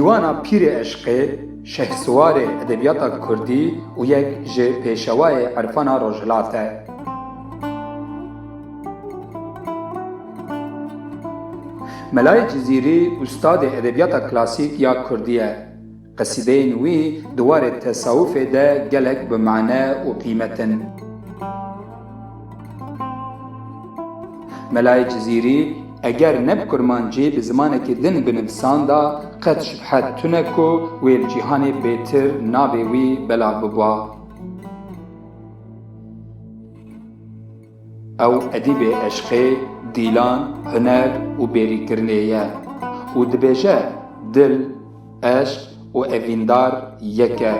Dîwana Pîrê Eşqê, şehsuwarê edebiyata Kurdî û yek ji pêşewayê erfana Rojhilat e. Melayê Cizîrî ustadê edebiyata klasîk ya Kurdî ye. Qesîdeyên wî di warê tesawufê de gelek bi mane û qîmet in. Melayê Cizîrî eger ne bi kurmancî bi zimanekî din binivîsan da qet şibhet tune ku wê li cîhanê bêtir navê wî belav bibûa. Ew edîbê eşqê, dîlan, huner û bêrîkirinê ye û dibêje dil, eşq û evîndar yek e.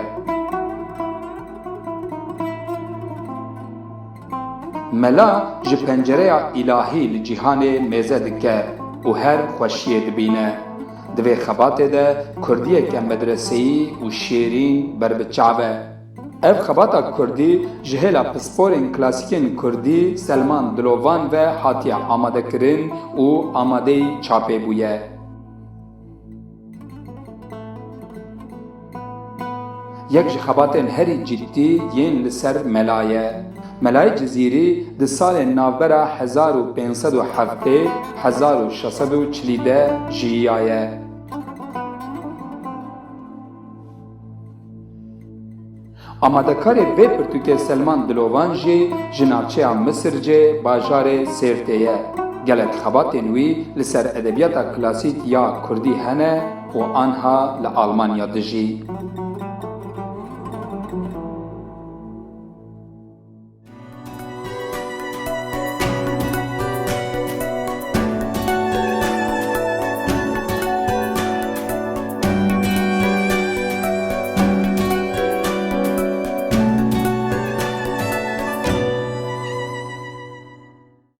Mela ji pencereya îlahî li cîhanê mêze dike û her xweşiyê dibîne. Di vê xebatê de Kurdiyeke medreseyî û şêrîn berbiçav e. Ev xebata Kurdî ji hêla pisporên klasîkên Kurdî Selman Dilovan ve hatiye amadekirin û amadeyî çapê bûye. Yek ji xebatên herî ciddî yên li ser Mela ye. Melayê Cizîrî di salên navbera 1507-1640 de jiyaye. Amadekarê vê pirtûkê Selman Dilovan jî ji navçeya Misircê bajarê Sêrtê ye. Gelek xebatên wî li ser edebiyata klasîk ya Kurdî hene û anha li Almanya dijî.